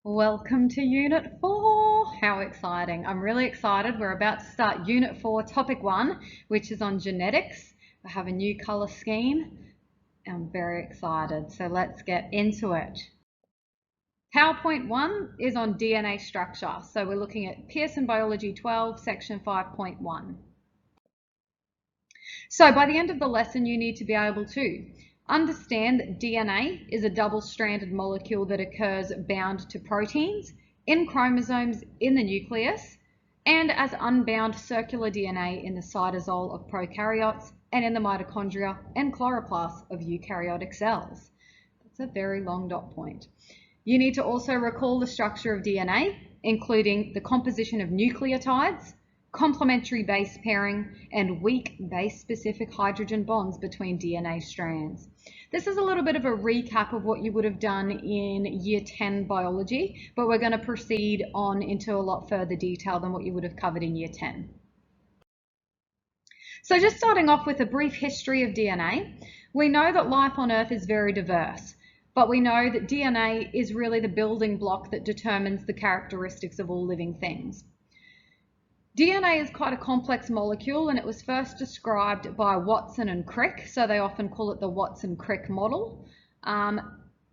Welcome to Unit 4. How exciting. I'm really excited. We're about to start Unit 4, Topic 1, which is on genetics. I have a new colour scheme. I'm very excited. So let's get into it. PowerPoint 1 is on DNA structure. So we're looking at Pearson Biology 12, Section 5.1. So by the end of the lesson, you need to be able to understand that DNA is a double-stranded molecule that occurs bound to proteins in chromosomes in the nucleus and as unbound circular DNA in the cytosol of prokaryotes and in the mitochondria and chloroplasts of eukaryotic cells. That's a very long dot point. You need to also recall the structure of DNA, including the composition of nucleotides, complementary base pairing, and weak base-specific hydrogen bonds between DNA strands. This is a little bit of a recap of what you would have done in Year 10 biology, but we're going to proceed on into a lot further detail than what you would have covered in Year 10. So just starting off with a brief history of DNA, we know that life on Earth is very diverse, but we know that DNA is really the building block that determines the characteristics of all living things. DNA is quite a complex molecule, and it was first described by Watson and Crick, so they often call it the Watson-Crick model. And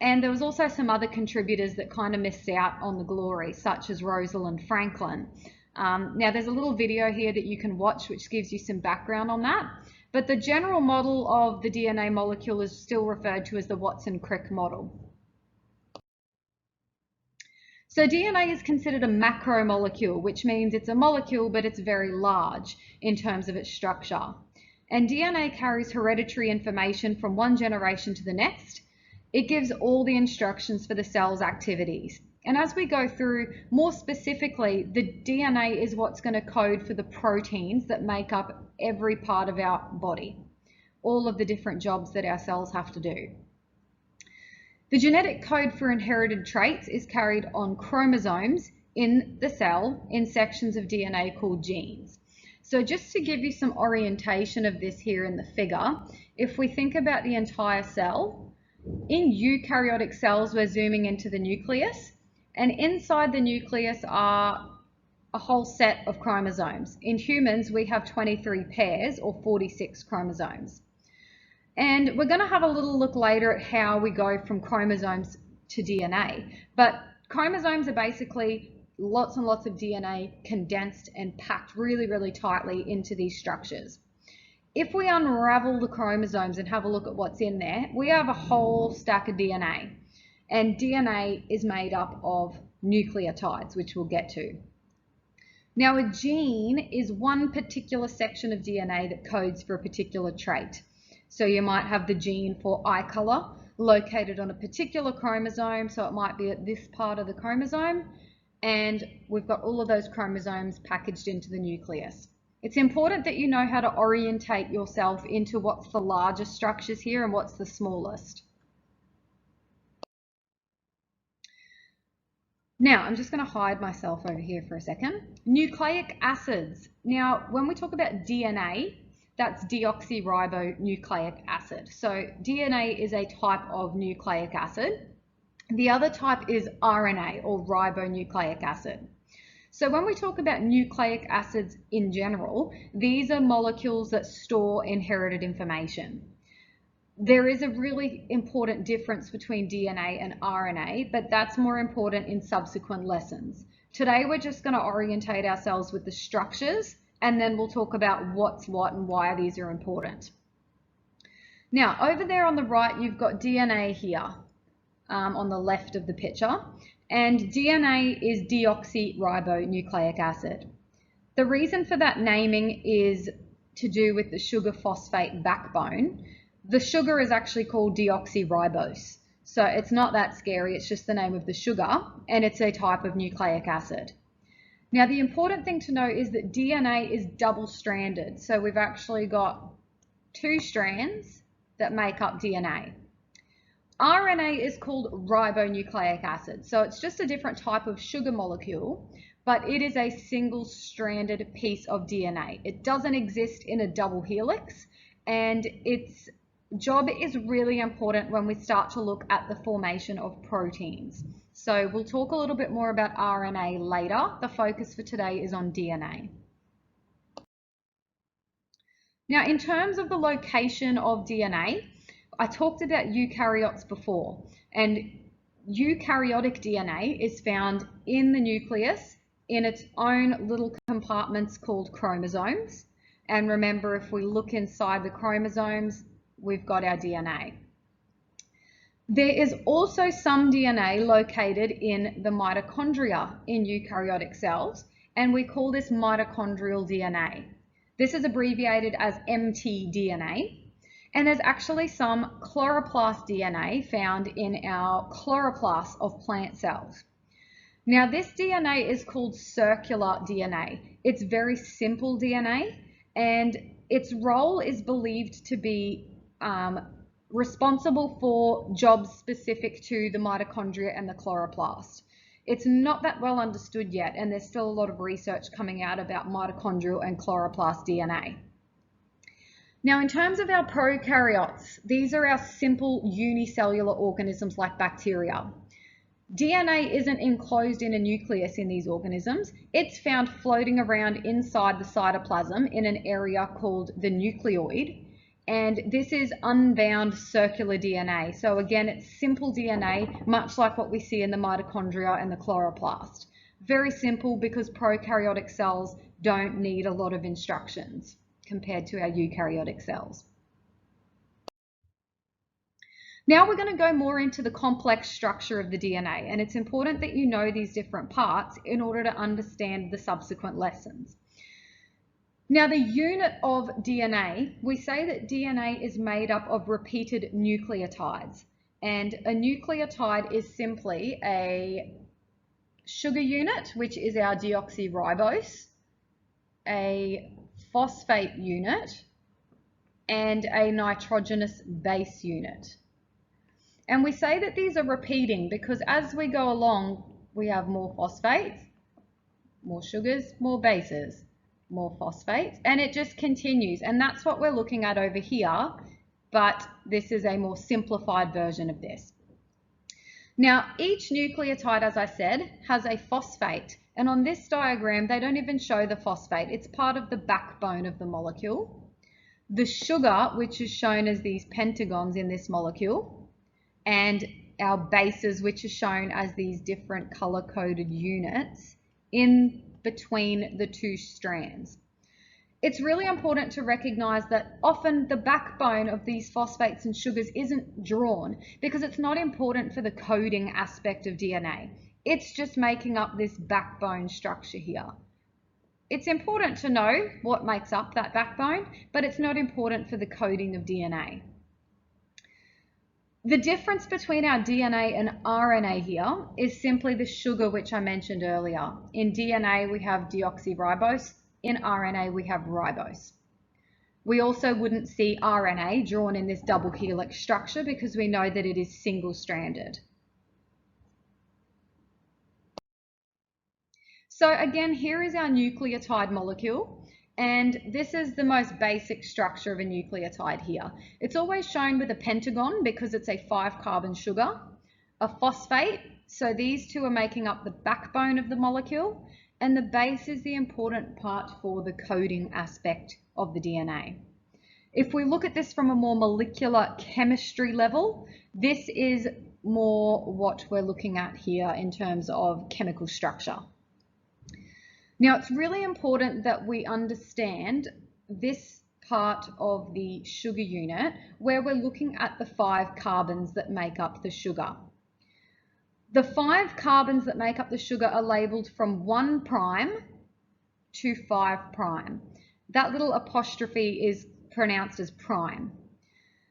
there was also some other contributors that kind of missed out on the glory, such as Rosalind Franklin. Now there's a little video here that you can watch which gives you some background on that, but the general model of the DNA molecule is still referred to as the Watson-Crick model. So DNA is considered a macromolecule, which means it's a molecule, but it's very large in terms of its structure. And DNA carries hereditary information from one generation to the next. It gives all the instructions for the cell's activities. And as we go through, more specifically, the DNA is what's going to code for the proteins that make up every part of our body, all of the different jobs that our cells have to do. The genetic code for inherited traits is carried on chromosomes in the cell in sections of DNA called genes. So just to give you some orientation of this here in the figure, if we think about the entire cell, in eukaryotic cells we're zooming into the nucleus, and inside the nucleus are a whole set of chromosomes. In humans we have 23 pairs or 46 chromosomes. And we're going to have a little look later at how we go from chromosomes to DNA. But chromosomes are basically lots and lots of DNA condensed and packed really, really tightly into these structures. If we unravel the chromosomes and have a look at what's in there, we have a whole stack of DNA. And DNA is made up of nucleotides, which we'll get to. Now, a gene is one particular section of DNA that codes for a particular trait. So you might have the gene for eye color located on a particular chromosome, so it might be at this part of the chromosome, and we've got all of those chromosomes packaged into the nucleus. It's important that you know how to orientate yourself into what's the largest structures here and what's the smallest. Now, I'm just going to hide myself over here for a second. Nucleic acids. Now, when we talk about DNA, that's deoxyribonucleic acid. So DNA is a type of nucleic acid. The other type is RNA or ribonucleic acid. So when we talk about nucleic acids in general, these are molecules that store inherited information. There is a really important difference between DNA and RNA, but that's more important in subsequent lessons. Today we're just going to orientate ourselves with the structures, and then we'll talk about what's what and why these are important. Now, over there on the right, you've got DNA here on the left of the picture, and DNA is deoxyribonucleic acid. The reason for that naming is to do with the sugar phosphate backbone. The sugar is actually called deoxyribose, so it's not that scary, it's just the name of the sugar, and it's a type of nucleic acid. Now, the important thing to know is that DNA is double-stranded. So we've actually got two strands that make up DNA. RNA is called ribonucleic acid. So it's just a different type of sugar molecule, but it is a single-stranded piece of DNA. It doesn't exist in a double helix, and its job is really important when we start to look at the formation of proteins. So we'll talk a little bit more about RNA later. The focus for today is on DNA. Now, in terms of the location of DNA, I talked about eukaryotes before, and eukaryotic DNA is found in the nucleus in its own little compartments called chromosomes. And remember, if we look inside the chromosomes, we've got our DNA. There is also some DNA located in the mitochondria in eukaryotic cells, and we call this mitochondrial DNA. This is abbreviated as mtDNA, and there's actually some chloroplast DNA found in our chloroplasts of plant cells. Now, this DNA is called circular DNA. It's very simple DNA, and its role is believed to be responsible for jobs specific to the mitochondria and the chloroplast. It's not that well understood yet, and there's still a lot of research coming out about mitochondrial and chloroplast DNA. Now, in terms of our prokaryotes, these are our simple unicellular organisms like bacteria. DNA isn't enclosed in a nucleus in these organisms. It's found floating around inside the cytoplasm in an area called the nucleoid. And this is unbound circular DNA. So again, it's simple DNA, much like what we see in the mitochondria and the chloroplast. Very simple because prokaryotic cells don't need a lot of instructions compared to our eukaryotic cells. Now we're going to go more into the complex structure of the DNA, and it's important that you know these different parts in order to understand the subsequent lessons. Now, the unit of DNA, we say that DNA is made up of repeated nucleotides, and a nucleotide is simply a sugar unit, which is our deoxyribose, a phosphate unit, and a nitrogenous base unit. And we say that these are repeating because as we go along, we have more phosphates, more sugars, more bases, more phosphates, and it just continues. And that's what we're looking at over here, but this is a more simplified version of this. Now, each nucleotide, as I said, has a phosphate. And on this diagram, they don't even show the phosphate. It's part of the backbone of the molecule. The sugar, which is shown as these pentagons in this molecule, and our bases, which are shown as these different color-coded units in between the two strands. It's really important to recognize that often the backbone of these phosphates and sugars isn't drawn because it's not important for the coding aspect of DNA. It's just making up this backbone structure here. It's important to know what makes up that backbone, but it's not important for the coding of DNA. The difference between our DNA and RNA here is simply the sugar which I mentioned earlier. In DNA, we have deoxyribose. In RNA, we have ribose. We also wouldn't see RNA drawn in this double helix structure because we know that it is single-stranded. So again, here is our nucleotide molecule. And this is the most basic structure of a nucleotide here. It's always shown with a pentagon because it's a 5-carbon sugar, a phosphate, so these two are making up the backbone of the molecule, and the base is the important part for the coding aspect of the DNA. If we look at this from a more molecular chemistry level, this is more what we're looking at here in terms of chemical structure. Now, it's really important that we understand this part of the sugar unit where we're looking at the 5 carbons that make up the sugar. The 5 carbons that make up the sugar are labeled from 1' to 5'. That little apostrophe is pronounced as prime.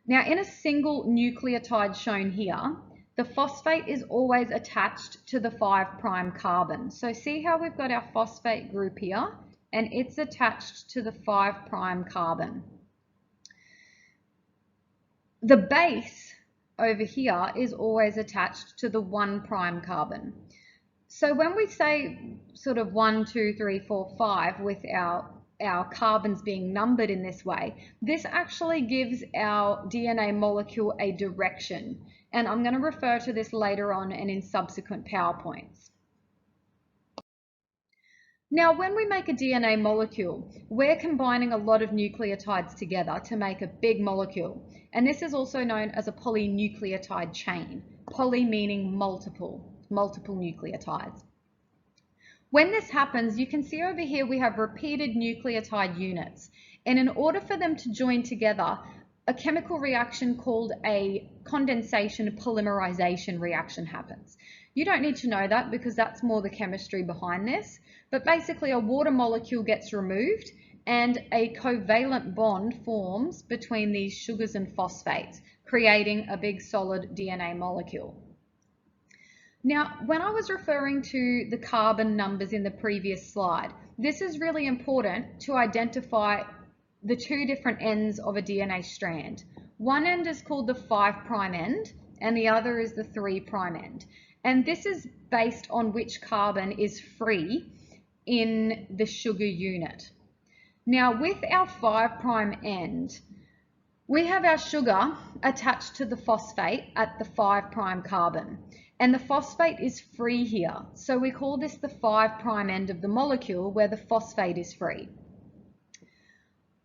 Now, in a single nucleotide shown here, the phosphate is always attached to the 5' carbon. So see how we've got our phosphate group here, and it's attached to the 5' carbon. The base over here is always attached to the 1' carbon. So when we say sort of 1, 2, 3, 4, 5 with our carbons being numbered in this way, this actually gives our DNA molecule a direction. And I'm going to refer to this later on and in subsequent PowerPoints. Now, when we make a DNA molecule, we're combining a lot of nucleotides together to make a big molecule. And this is also known as a polynucleotide chain. Poly meaning multiple nucleotides. When this happens, you can see over here we have repeated nucleotide units. And in order for them to join together, a chemical reaction called a condensation polymerization reaction happens. You don't need to know that because that's more the chemistry behind this. But basically a water molecule gets removed and a covalent bond forms between these sugars and phosphates, creating a big solid DNA molecule. Now, when I was referring to the carbon numbers in the previous slide, this is really important to identify the two different ends of a DNA strand. One end is called the 5' end and the other is the 3' end. And this is based on which carbon is free in the sugar unit. Now, with our 5' end, we have our sugar attached to the phosphate at the 5' carbon. And the phosphate is free here. So we call this the 5' end of the molecule where the phosphate is free.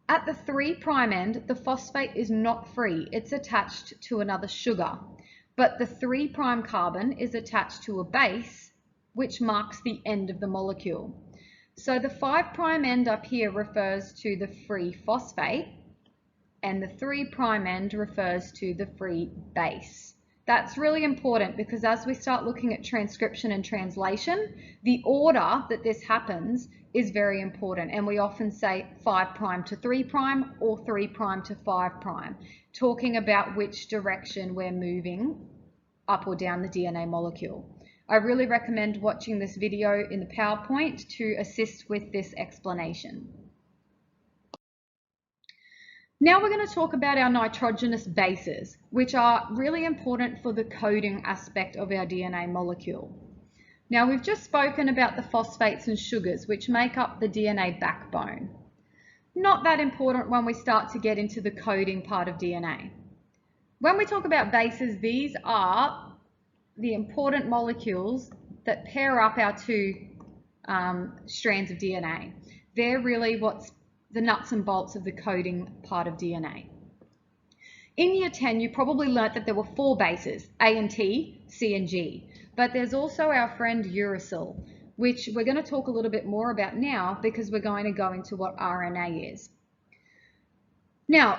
At the 3' end, the phosphate is not free. It's attached to another sugar. But the 3' carbon is attached to a base, which marks the end of the molecule. So the 5' end up here refers to the free phosphate, and the 3' end refers to the free base. That's really important because as we start looking at transcription and translation, the order that this happens is very important. And we often say 5' to 3' or 3' to 5', talking about which direction we're moving up or down the DNA molecule. I really recommend watching this video in the PowerPoint to assist with this explanation. Now we're going to talk about our nitrogenous bases, which are really important for the coding aspect of our DNA molecule. Now we've just spoken about the phosphates and sugars, which make up the DNA backbone. Not that important when we start to get into the coding part of DNA. When we talk about bases, these are the important molecules that pair up our two strands of DNA. They're really what's the nuts and bolts of the coding part of DNA. In year 10, you probably learnt that there were 4 bases, A and T, C and G, but there's also our friend uracil, which we're going to talk a little bit more about now because we're going to go into what RNA is. Now,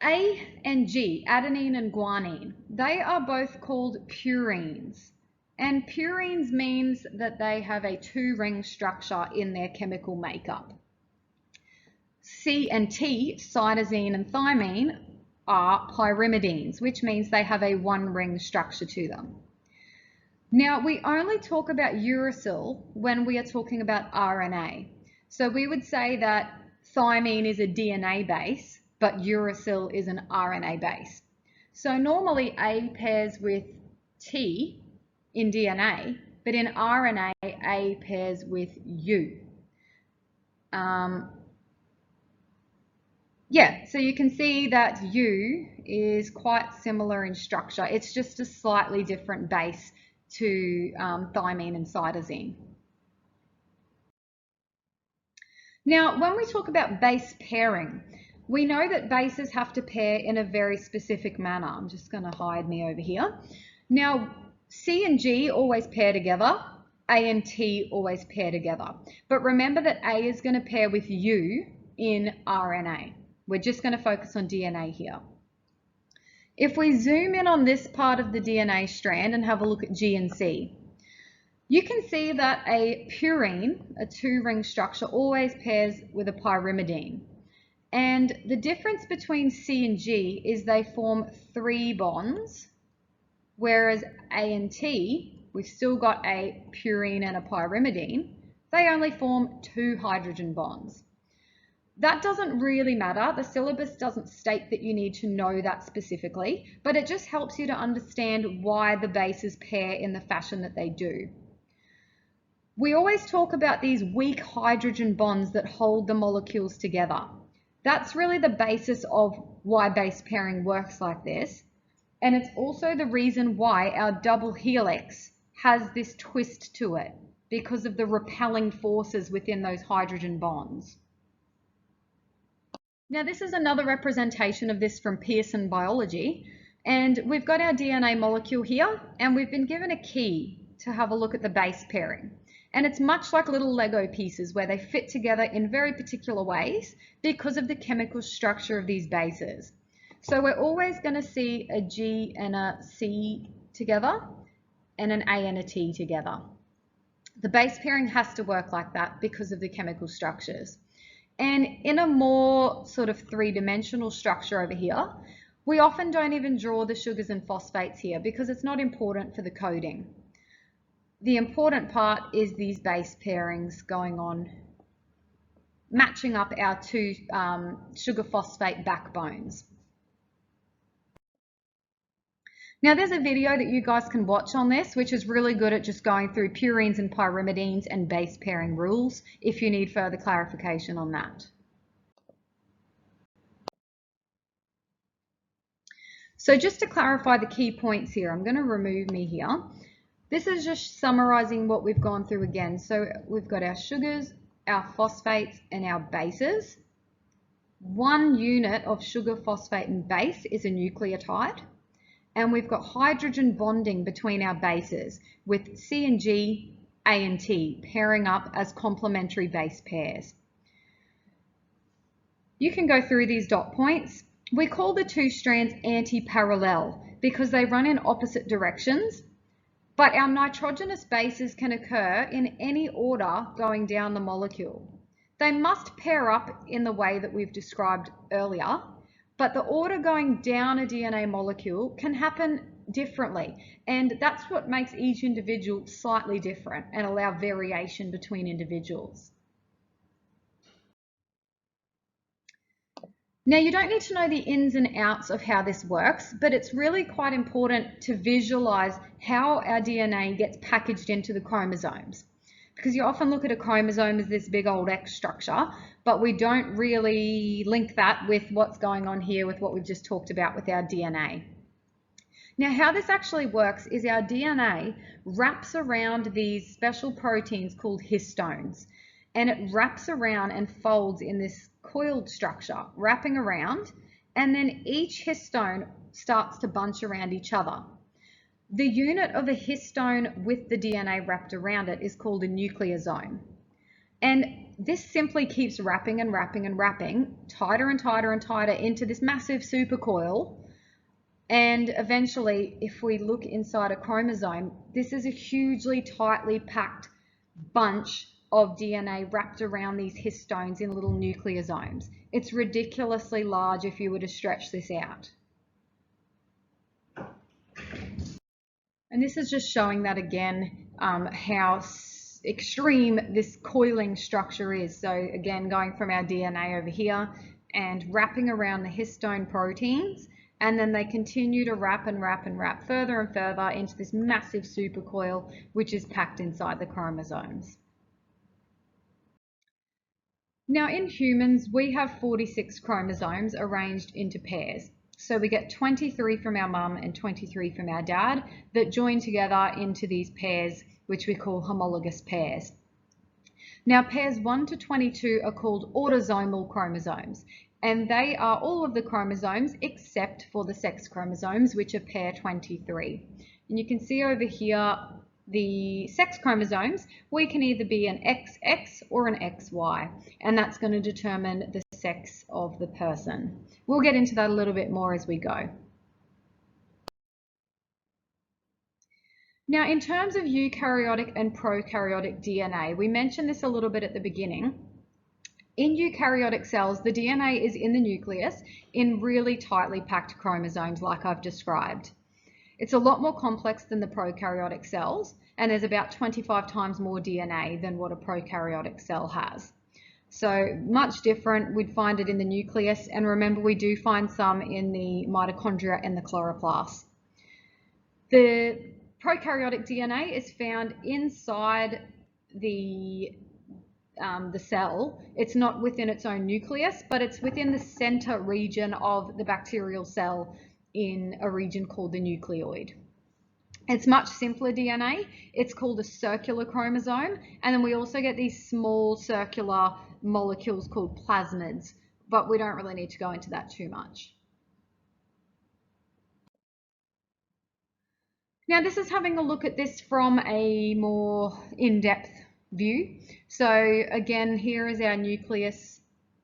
A and G, adenine and guanine, they are both called purines. And purines means that they have a 2-ring structure in their chemical makeup. C and T, cytosine and thymine, are pyrimidines, which means they have a 1-ring structure to them. Now, we only talk about uracil when we are talking about RNA. So we would say that thymine is a DNA base, but uracil is an RNA base. So normally A pairs with T in DNA, but in RNA, A pairs with U. So you can see that U is quite similar in structure. It's just a slightly different base to thymine and cytosine. Now, when we talk about base pairing, we know that bases have to pair in a very specific manner. I'm just going to hide me over here. Now, C and G always pair together. A and T always pair together. But remember that A is going to pair with U in RNA. We're just going to focus on DNA here. If we zoom in on this part of the DNA strand and have a look at G and C, you can see that a purine, a 2-ring structure, always pairs with a pyrimidine. And the difference between C and G is they form 3 bonds, whereas A and T, we've still got a purine and a pyrimidine, they only form 2 hydrogen bonds. That doesn't really matter. The syllabus doesn't state that you need to know that specifically, but it just helps you to understand why the bases pair in the fashion that they do. We always talk about these weak hydrogen bonds that hold the molecules together. That's really the basis of why base pairing works like this. And it's also the reason why our double helix has this twist to it, because of the repelling forces within those hydrogen bonds. Now, this is another representation of this from Pearson Biology. And we've got our DNA molecule here, and we've been given a key to have a look at the base pairing. And it's much like little Lego pieces where they fit together in very particular ways because of the chemical structure of these bases. So we're always going to see a G and a C together and an A and a T together. The base pairing has to work like that because of the chemical structures. And in a more sort of three-dimensional structure over here, we often don't even draw the sugars and phosphates here because it's not important for the coding. The important part is these base pairings going on, matching up our two sugar phosphate backbones. Now there's a video that you guys can watch on this, which is really good at just going through purines and pyrimidines and base pairing rules if you need further clarification on that. So just to clarify the key points here, I'm going to remove me here. This is just summarizing what we've gone through again. So we've got our sugars, our phosphates, and our bases. One unit of sugar, phosphate, and base is a nucleotide. And we've got hydrogen bonding between our bases with C and G, A and T pairing up as complementary base pairs. You can go through these dot points. We call the two strands anti-parallel because they run in opposite directions, but our nitrogenous bases can occur in any order going down the molecule. They must pair up in the way that we've described earlier, but the order going down a DNA molecule can happen differently, and that's what makes each individual slightly different and allow variation between individuals. Now, you don't need to know the ins and outs of how this works, but it's really quite important to visualize how our DNA gets packaged into the chromosomes. Because you often look at a chromosome as this big old X structure, but we don't really link that with what's going on here with what we've just talked about with our DNA. Now, how this actually works is our DNA wraps around these special proteins called histones, and it wraps around and folds in this coiled structure, wrapping around, and then each histone starts to bunch around each other. The unit of a histone with the DNA wrapped around it is called a nucleosome. And this simply keeps wrapping and wrapping and wrapping tighter and tighter and tighter into this massive supercoil. And eventually, if we look inside a chromosome, this is a hugely tightly packed bunch of DNA wrapped around these histones in little nucleosomes. It's ridiculously large if you were to stretch this out. And this is just showing that again, how extreme this coiling structure is. So again, going from our DNA over here and wrapping around the histone proteins, and then they continue to wrap and wrap and wrap further and further into this massive supercoil, which is packed inside the chromosomes. Now in humans, we have 46 chromosomes arranged into pairs. So we get 23 from our mum and 23 from our dad that join together into these pairs, which we call homologous pairs. Now pairs 1 to 22 are called autosomal chromosomes, and they are all of the chromosomes except for the sex chromosomes, which are pair 23. And you can see over here the sex chromosomes, we can either be an XX or an XY, and that's going to determine the sex of the person. We'll get into that a little bit more as we go. Now, in terms of eukaryotic and prokaryotic DNA, we mentioned this a little bit at the beginning. In eukaryotic cells, the DNA is in the nucleus in really tightly packed chromosomes like I've described. It's a lot more complex than the prokaryotic cells, and there's about 25 times more DNA than what a prokaryotic cell has. So much different. We'd find it in the nucleus, and remember, we do find some in the mitochondria and the chloroplast. The prokaryotic DNA is found inside the cell. It's not within its own nucleus, but it's within the center region of the bacterial cell, in a region called the nucleoid. It's much simpler DNA. It's called a circular chromosome. And then we also get these small circular molecules called plasmids, but we don't really need to go into that too much. Now this is having a look at this from a more in-depth view. So again, here is our nucleus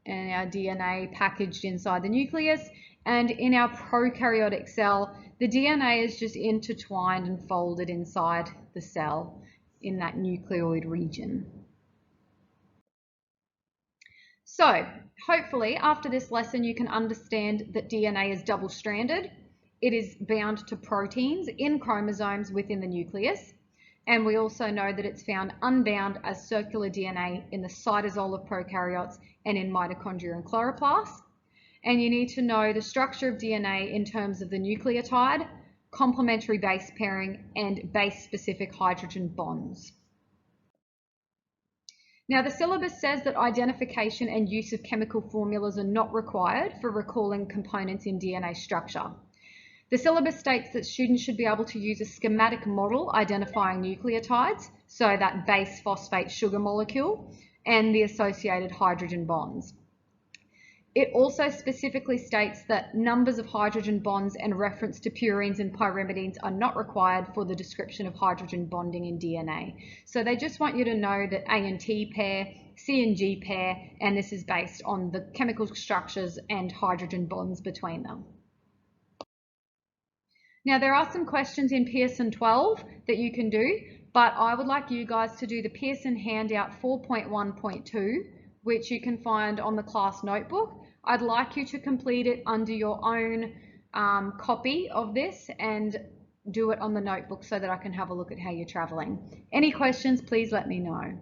and our DNA packaged inside the nucleus. And in our prokaryotic cell, the DNA is just intertwined and folded inside the cell in that nucleoid region. So hopefully after this lesson, you can understand that DNA is double-stranded. It is bound to proteins in chromosomes within the nucleus. And we also know that it's found unbound as circular DNA in the cytosol of prokaryotes and in mitochondria and chloroplasts. And you need to know the structure of DNA in terms of the nucleotide, complementary base pairing, and base-specific hydrogen bonds. Now, the syllabus says that identification and use of chemical formulas are not required for recalling components in DNA structure. The syllabus states that students should be able to use a schematic model identifying nucleotides, so that base phosphate sugar molecule, and the associated hydrogen bonds. It also specifically states that numbers of hydrogen bonds and reference to purines and pyrimidines are not required for the description of hydrogen bonding in DNA. So they just want you to know that A and T pair, C and G pair, and this is based on the chemical structures and hydrogen bonds between them. Now there are some questions in Pearson 12 that you can do, but I would like you guys to do the Pearson handout 4.1.2, which you can find on the class notebook. I'd like you to complete it under your own copy of this and do it on the notebook so that I can have a look at how you're traveling. Any questions, please let me know.